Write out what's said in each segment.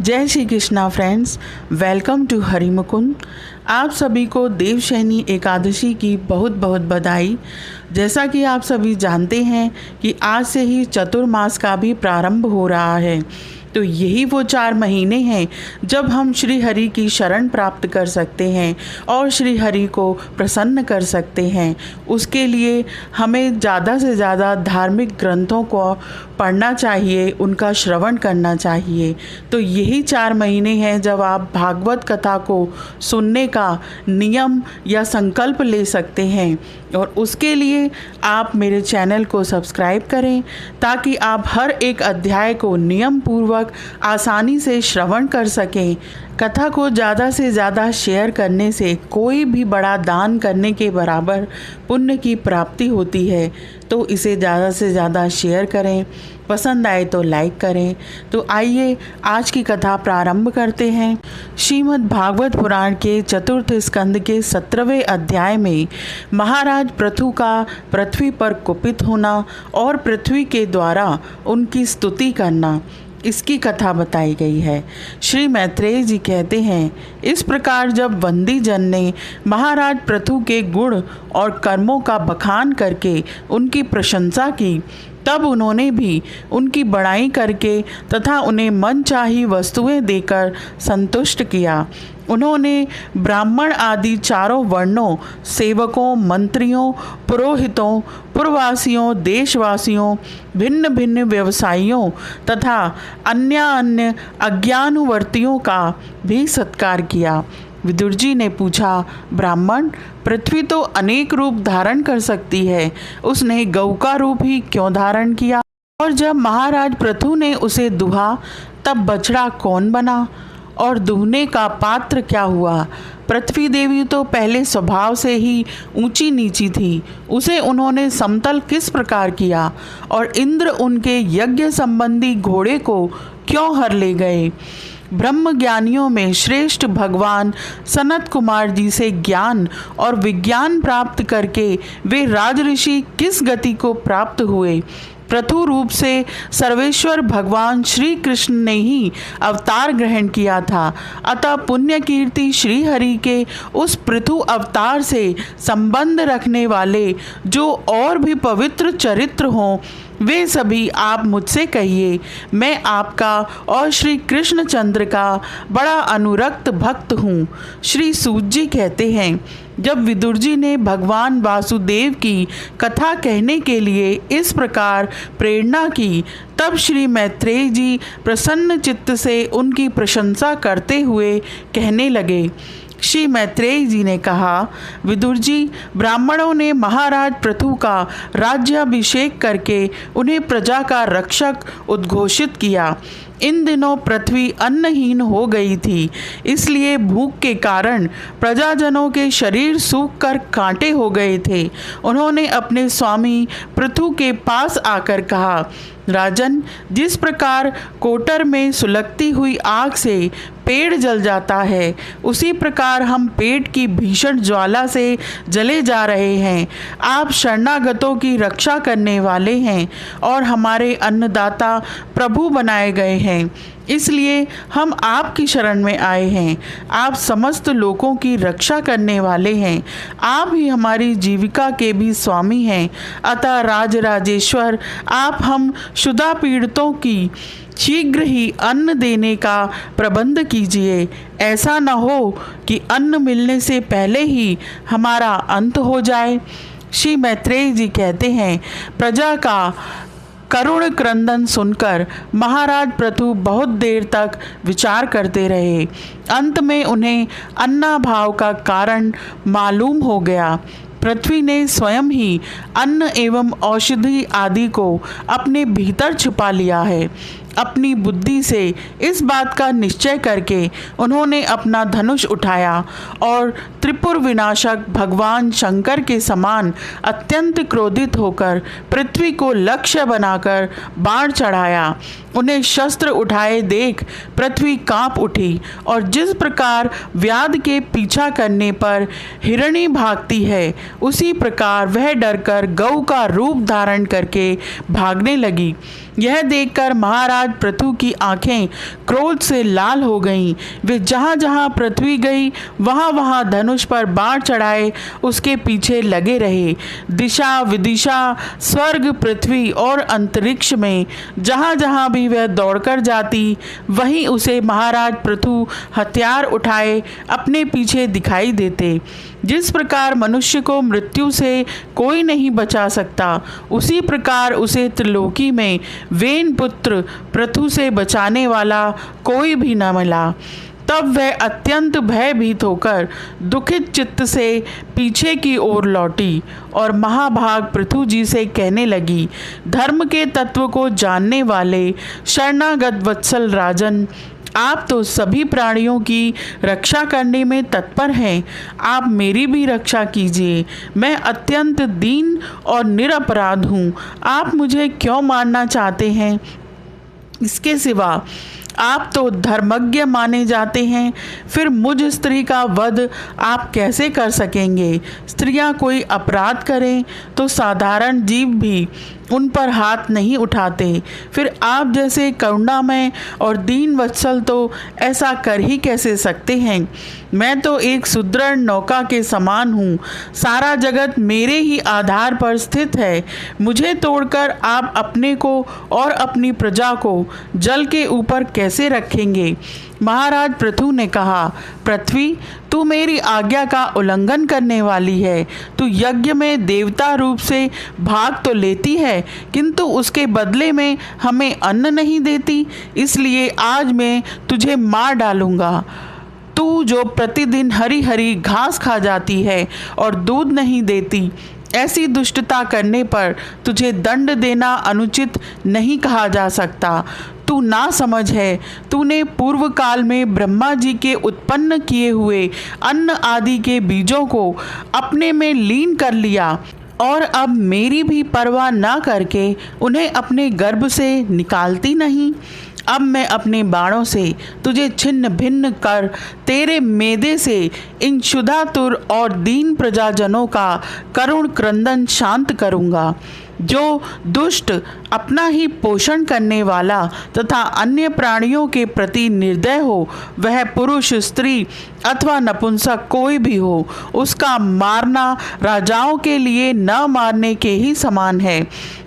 जय Shri Krishna friends, welcome to Harimukund. आप सभी को देवशयनी एकादशी की बहुत बहुत बधाई। जैसा कि आप सभी जानते हैं कि आज से ही चतुर्मास का भी प्रारंभ हो रहा है, तो यही वो 4 महीने हैं जब हम श्री हरि की शरण प्राप्त कर सकते हैं और श्री हरि को प्रसन्न कर सकते हैं। उसके लिए हमें ज़्यादा से ज़्यादा धार्मिक ग्रंथों को पढ़ना चाहिए, उनका श्रवण करना चाहिए। तो यही 4 महीने हैं जब आप भागवत कथा को सुनने का नियम या संकल्प ले सकते हैं, और उसके लिए आप मेरे चैनल को सब्सक्राइब करें ताकि आप हर एक अध्याय को नियम पूर्वक आसानी से श्रवण कर सकें। कथा को ज़्यादा से ज़्यादा शेयर करने से कोई भी बड़ा दान करने के बराबर पुण्य की प्राप्ति होती है, तो इसे ज़्यादा से ज़्यादा शेयर करें। पसंद आए तो लाइक करें। तो आइए आज की कथा प्रारंभ करते हैं। श्रीमद् भागवत पुराण के चतुर्थ स्कंद के 17वें अध्याय में महाराज पृथु का पृथ्वी पर कुपित होना और पृथ्वी के द्वारा उनकी स्तुति करना, इसकी कथा बताई गई है। श्री मैत्रेय जी कहते हैं, इस प्रकार जब वंदी जन ने महाराज पृथु के गुण और कर्मों का बखान करके उनकी प्रशंसा की, तब उन्होंने भी उनकी बड़ाई करके तथा उन्हें मनचाही वस्तुएं देकर संतुष्ट किया। उन्होंने ब्राह्मण आदि चारों वर्णों, सेवकों, मंत्रियों, पुरोहितों, पुरवासियों, देशवासियों, भिन्न भिन्न व्यवसायियों तथा अन्य अज्ञानुवर्तियों का भी सत्कार किया। विदुर जी ने पूछा, ब्राह्मण, पृथ्वी तो अनेक रूप धारण कर सकती है, उसने गौ का रूप ही क्यों धारण किया? और जब महाराज पृथु ने उसे दुहा, तब बछड़ा कौन बना और दुहने का पात्र क्या हुआ? पृथ्वी देवी तो पहले स्वभाव से ही ऊंची नीची थी, उसे उन्होंने समतल किस प्रकार किया? और इंद्र उनके यज्ञ संबंधी घोड़े को क्यों हर ले गए? ब्रह्म ज्ञानियों में श्रेष्ठ भगवान सनत कुमार जी से ज्ञान और विज्ञान प्राप्त करके वे राजऋषि किस गति को प्राप्त हुए? पृथु रूप से सर्वेश्वर भगवान श्री कृष्ण ने ही अवतार ग्रहण किया था, अतः पुण्य कीर्ति श्री हरि के उस पृथु अवतार से संबंध रखने वाले जो और भी पवित्र चरित्र हों, वे सभी आप मुझसे कहिए। मैं आपका और श्री कृष्णचंद्र का बड़ा अनुरक्त भक्त हूँ। श्री सूत जी कहते हैं, जब विदुर जी ने भगवान वासुदेव की कथा कहने के लिए इस प्रकार प्रेरणा की, तब श्री मैत्रेय जी प्रसन्न चित्त से उनकी प्रशंसा करते हुए कहने लगे। श्री मैत्रेय जी ने कहा, विदुर जी, ब्राह्मणों ने महाराज पृथु का राज्याभिषेक करके उन्हें प्रजा का रक्षक उद्घोषित किया। इन दिनों पृथ्वी अन्नहीन हो गई थी, इसलिए भूख के कारण प्रजाजनों के शरीर सूख कर कांटे हो गए थे। उन्होंने अपने स्वामी पृथु के पास आकर कहा, राजन, जिस प्रकार कोटर में सुलगती हुई आग से पेड़ जल जाता है, उसी प्रकार हम पेट की भीषण ज्वाला से जले जा रहे हैं। आप शरणागतों की रक्षा करने वाले हैं और हमारे अन्नदाता प्रभु बनाए गए हैं, इसलिए हम आपकी शरण में आए हैं। आप समस्त लोगों की रक्षा करने वाले हैं, आप ही हमारी जीविका के भी स्वामी हैं। अतः राजराजेश्वर, आप हम क्षुधा पीड़ितों की शीघ्र ही अन्न देने का प्रबंध कीजिए। ऐसा न हो कि अन्न मिलने से पहले ही हमारा अंत हो जाए। श्री मैत्रेय जी कहते हैं, प्रजा का करुण क्रंदन सुनकर महाराज पृथु बहुत देर तक विचार करते रहे। अंत में उन्हें अन्नाभाव का कारण मालूम हो गया। पृथ्वी ने स्वयं ही अन्न एवं औषधि आदि को अपने भीतर छुपा लिया है। अपनी बुद्धि से इस बात का निश्चय करके उन्होंने अपना धनुष उठाया और त्रिपुर विनाशक भगवान शंकर के समान अत्यंत क्रोधित होकर पृथ्वी को लक्ष्य बनाकर बाण चढ़ाया। उन्हें शस्त्र उठाए देख पृथ्वी कांप उठी, और जिस प्रकार व्याध के पीछा करने पर हिरणी भागती है, उसी प्रकार वह डरकर गौ का रूप धारण करके भागने लगी। यह देखकर महाराज महाराज पृथु की आंखें क्रोध से लाल हो गईं। वे जहाँ जहाँ पृथ्वी गई वहाँ वहाँ धनुष पर बाण चढ़ाए उसके पीछे लगे रहे। दिशा विदिशा, स्वर्ग, पृथ्वी और अंतरिक्ष में जहाँ जहाँ भी वह दौड़कर जाती वहीं उसे महाराज पृथु हथियार उठाए अपने पीछे दिखाई देते। जिस प्रकार मनुष्य को मृत्यु से कोई नहीं बचा सकता, उसी प्रकार उसे त्रिलोकी में वेन पुत्र पृथु से बचाने वाला कोई भी न मिला। तब वह अत्यंत भयभीत होकर दुखित चित्त से पीछे की ओर लौटी और महाभाग पृथु जी से कहने लगी, धर्म के तत्व को जानने वाले शरणागत वत्सल राजन, आप तो सभी प्राणियों की रक्षा करने में तत्पर हैं। आप मेरी भी रक्षा कीजिए। मैं अत्यंत दीन और निरपराध हूँ। आप मुझे क्यों मारना चाहते हैं? इसके सिवा आप तो धर्मज्ञ माने जाते हैं, फिर मुझ स्त्री का वध आप कैसे कर सकेंगे? स्त्रियां कोई अपराध करें तो साधारण जीव भी उन पर हाथ नहीं उठाते, फिर आप जैसे करुणामय और दीन वत्सल तो ऐसा कर ही कैसे सकते हैं? मैं तो एक सुदृढ़ नौका के समान हूँ। सारा जगत मेरे ही आधार पर स्थित है। मुझे तोड़कर आप अपने को और अपनी प्रजा को जल के ऊपर कैसे रखेंगे? महाराज पृथु ने कहा, पृथ्वी, तू मेरी आज्ञा का उल्लंघन करने वाली है। तू यज्ञ में देवता रूप से भाग तो लेती है, किंतु उसके बदले में हमें अन्न नहीं देती। इसलिए आज मैं तुझे मार डालूंगा। तू जो प्रतिदिन हरी हरी घास खा जाती है और दूध नहीं देती, ऐसी दुष्टता करने पर तुझे दंड देना अनुचित नहीं कहा जा सकता। तू ना समझ है, तूने पूर्व काल में ब्रह्मा जी के उत्पन्न किए हुए अन्न आदि के बीजों को अपने में लीन कर लिया और अब मेरी भी परवाह ना करके उन्हें अपने गर्भ से निकालती नहीं। अब मैं अपने बाणों से तुझे छिन्न भिन्न कर तेरे मेदे से इन क्षुधातुर और दीन प्रजाजनों का करुण क्रंदन शांत करूँगा। जो दुष्ट, अपना ही पोषण करने वाला तथा अन्य प्राणियों के प्रति निर्दय हो, वह पुरुष, स्त्री अथवा नपुंसक कोई भी हो, उसका मारना राजाओं के लिए न मारने के ही समान है।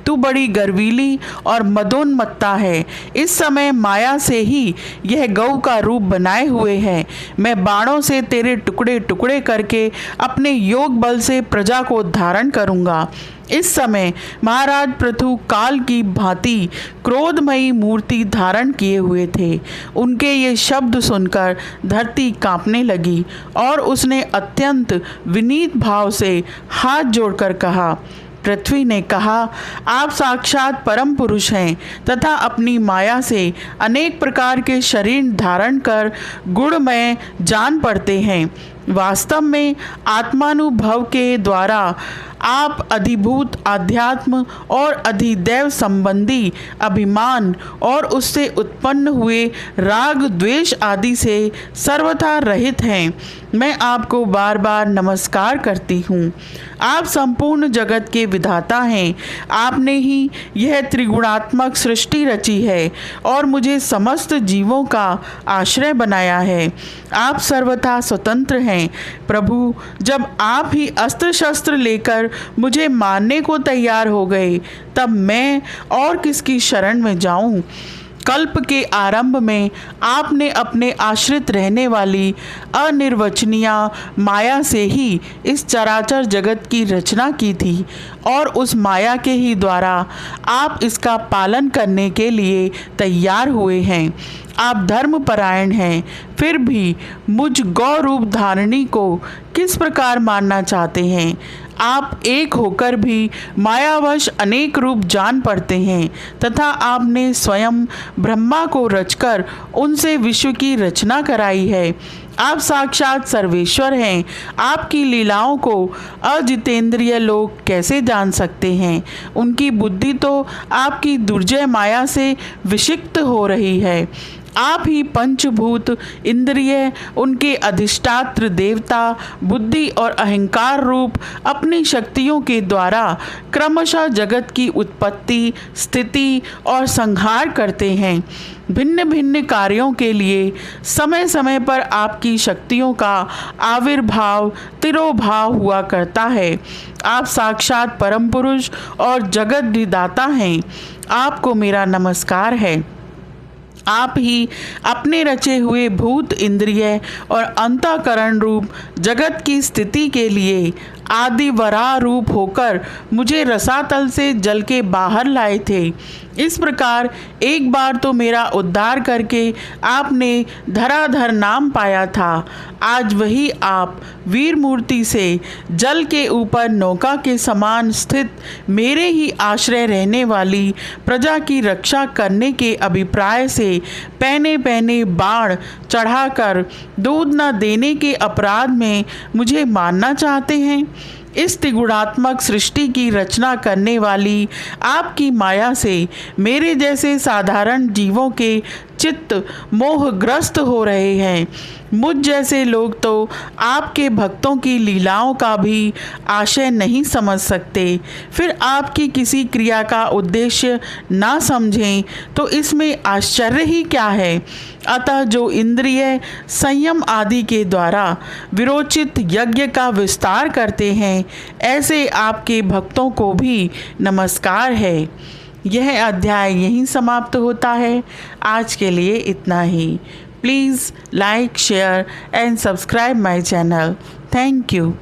तू बड़ी गर्वीली और मदोन्मत्ता है। इस समय माया से ही यह गौ का रूप बनाए हुए है। मैं बाणों से तेरे टुकड़े टुकड़े करके अपने योग बल से प्रजा को धारण करूँगा। इस समय महाराज पृथु काल की भांति क्रोधमयी मूर्ति धारण किए हुए थे। उनके ये शब्द सुनकर धरती कांपने लगी और उसने अत्यंत विनीत भाव से हाथ जोड़कर कहा। पृथ्वी ने कहा, आप साक्षात परम पुरुष हैं तथा अपनी माया से अनेक प्रकार के शरीर धारण कर गुणमय जान पड़ते हैं। वास्तव में आत्मानुभव के द्वारा आप अधिभूत आध्यात्म और अधिदैव संबंधी अभिमान और उससे उत्पन्न हुए राग द्वेष आदि से सर्वथा रहित हैं। मैं आपको बार बार नमस्कार करती हूँ। आप संपूर्ण जगत के विधाता हैं। आपने ही यह त्रिगुणात्मक सृष्टि रची है और मुझे समस्त जीवों का आश्रय बनाया है। आप सर्वथा स्वतंत्र हैं। प्रभु, जब आप ही अस्त्र शस्त्र लेकर मुझे मारने को तैयार हो गए, तब मैं और किसकी शरण में जाऊं? कल्प के आरंभ में आपने अपने आश्रित रहने वाली अनिर्वचनीय माया से ही इस चराचर जगत की रचना की थी और उस माया के ही द्वारा आप इसका पालन करने के लिए तैयार हुए हैं। आप धर्मपरायण हैं, फिर भी मुझ गौ रूप धारणी को किस प्रकार मारना चाहते हैं? आप एक होकर भी मायावश अनेक रूप जान पड़ते हैं तथा आपने स्वयं ब्रह्मा को रचकर उनसे विश्व की रचना कराई है। आप साक्षात सर्वेश्वर हैं। आपकी लीलाओं को अजितेंद्रिय लोग कैसे जान सकते हैं? उनकी बुद्धि तो आपकी दुर्जय माया से विषिक्त हो रही है। आप ही पंचभूत इंद्रिय, उनके अधिष्ठात्र देवता, बुद्धि और अहंकार रूप अपनी शक्तियों के द्वारा क्रमशः जगत की उत्पत्ति, स्थिति और संहार करते हैं। भिन्न भिन्न कार्यों के लिए समय समय पर आपकी शक्तियों का आविर्भाव, तिरोभाव हुआ करता है। आप साक्षात परम पुरुष और जगत विधाता हैं। आपको मेरा नमस्कार है। आप ही अपने रचे हुए भूत, इंद्रिय और अंतःकरण रूप जगत की स्थिति के लिए आदि वराह रूप होकर मुझे रसातल से जल के बाहर लाए थे। इस प्रकार एक बार तो मेरा उद्धार करके आपने धराधर नाम पाया था। आज वही आप वीर मूर्ति से जल के ऊपर नौका के समान स्थित मेरे ही आश्रय रहने वाली प्रजा की रक्षा करने के अभिप्राय से पहने पहने बाण चढ़ाकर दूध न देने के अपराध में मुझे मारना चाहते हैं। इस त्रिगुणात्मक सृष्टि की रचना करने वाली आपकी माया से मेरे जैसे साधारण जीवों के चित्त मोहग्रस्त हो रहे हैं। मुझ जैसे लोग तो आपके भक्तों की लीलाओं का भी आशय नहीं समझ सकते। फिर आपकी किसी क्रिया का उद्देश्य ना समझें तो इसमें आश्चर्य ही क्या है। अतः जो इंद्रिय संयम आदि के द्वारा विरोचित यज्ञ का विस्तार करते हैं, ऐसे आपके भक्तों को भी नमस्कार है। यह अध्याय यहीं समाप्त होता है। आज के लिए इतना ही। Please like, share and subscribe my channel. Thank you.